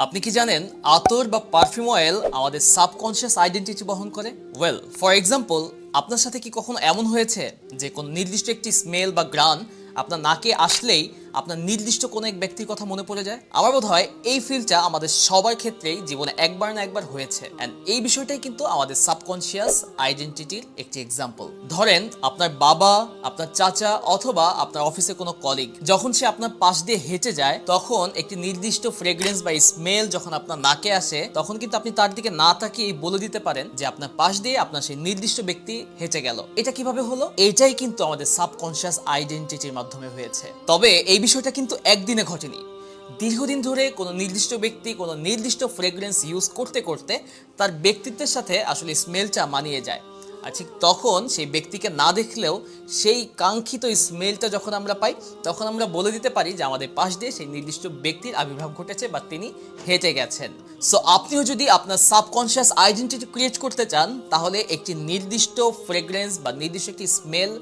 আপনি কি জানেন আতর বা পারফিউম অয়েল আমাদের সাবকনশিয়াস আইডেন্টিটি বহন করে? ফর এক্সাম্পল, আপনার সাথে কি কখনো এমন হয়েছে যে কোন নির্দিষ্ট একটি স্মেল বা গ্রান আপনার নাকে আসলেই আপনার নির্দিষ্ট কোনো এক ব্যক্তির কথা মনে পড়ে যায়? আমার বোধ হয় এই ফিলটা আমাদের সবার ক্ষেত্রেই জীবনে একবার না একবার হয়েছে, অ্যান্ড এই বিষয়টাই কিন্তু আমাদের সাবকনশিয়াস আইডেন্টিটির একটি এক্সাম্পল। ধরেন আপনার বাবা, আপনার চাচা অথবা আপনার অফিসে কোনো কলিগ যখন সে আপনার পাশ দিয়ে হেঁটে যায়, তখন একটি নির্দিষ্ট ফ্রেগ্রেন্স বা স্মেল যখন আপনার নাকে আসে, তখন কিন্তু আপনি তার দিকে না তাকিয়ে বলে দিতে পারেন যে আপনার পাশ দিয়ে আপনার সেই নির্দিষ্ট ব্যক্তি হেঁটে গেল। এটা কিভাবে হলো? এটাই কিন্তু আমাদের সাবকনশিয়াস আইডেন্টিটির মাধ্যমে হয়েছে। তবে এই বিষয়টা কিন্তু একদিনে ঘটেনি। দীর্ঘদিন ধরে কোনো নির্দিষ্ট ব্যক্তি কোনো নির্দিষ্ট ফ্রেগ্রেন্স ইউজ করতে করতে তার ব্যক্তিত্বের সাথে আসলে স্মেলটা মানিয়ে যায়। আর ঠিক তখন সেই ব্যক্তিকে না দেখলেও সেই কাঙ্ক্ষিত স্মেলটা যখন আমরা পাই, তখন আমরা বলে দিতে পারি যে আমাদের পাশ দিয়ে সেই নির্দিষ্ট ব্যক্তির আবির্ভাব ঘটেছে বা তিনি হেঁটে গেছেন। সো আপনিও যদি আপনার সাবকনশিয়াস আইডেন্টিটি ক্রিয়েট করতে চান, তাহলে একটি নির্দিষ্ট ফ্রেগ্রেন্স বা নির্দিষ্ট একটি স্মেল,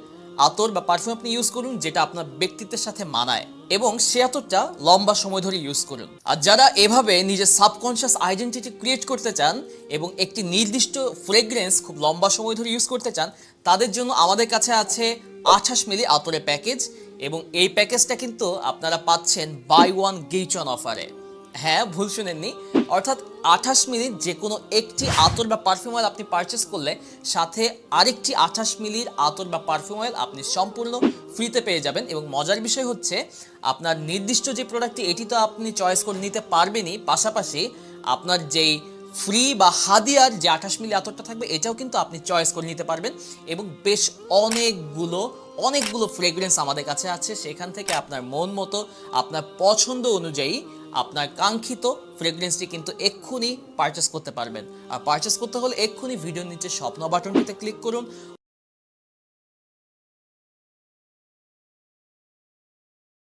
আতর বা পারফিউম আপনি ইউজ করুন যেটা আপনার ব্যক্তিত্বের সাথে মানায়, এবং সে আতরটা লম্বা সময় ধরে ইউজ করুন। আর যারা এভাবে নিজের সাবকনশিয়াস আইডেন্টিটি ক্রিয়েট করতে চান এবং একটি নির্দিষ্ট ফ্রেগ্রেন্স খুব লম্বা সময় ধরে ইউজ করতে চান, তাদের জন্য আমাদের কাছে আছে 28 মিলি আতরের প্যাকেজ, এবং এই প্যাকেজটা কিন্তু আপনারা পাচ্ছেন বাই ওয়ান গেট ওয়ান অফারে। হ্যাঁ, ভুল শুনেননি, অর্থাৎ 28 মিনিট যে কোনো একটি আতর বা পারফিউম অয়েল আপনি পারচেস করলে সাথে আরেকটি 28 মিলির আতর বা পারফিউম অয়েল আপনি সম্পূর্ণ ফ্রিতে পেয়ে যাবেন। এবং মজার বিষয় হচ্ছে, আপনার নির্দিষ্ট যে প্রোডাক্টটি এটি তো আপনি চয়েস করে নিতে পারবেনই, পাশাপাশি আপনার যেই ফ্রি বা হাদিয়ার যে 28 মিলি আতরটা থাকবে এটাও কিন্তু আপনি চয়েস করে নিতে পারবেন। এবং বেশ অনেকগুলো ফ্রেগ্রেন্স আমাদের কাছে আছে, সেখান থেকে আপনার মন মতো, আপনার পছন্দ অনুযায়ী আপনার কাঙ্ক্ষিত ফ্রেগ্রেন্সটি কিন্তু এক্ষুনি পারচেস করতে পারবেন। আর পারচেস করতে হলে এক্ষুনি ভিডিওর নিচে স্বপ্ন বাটনটিতে ক্লিক করুন।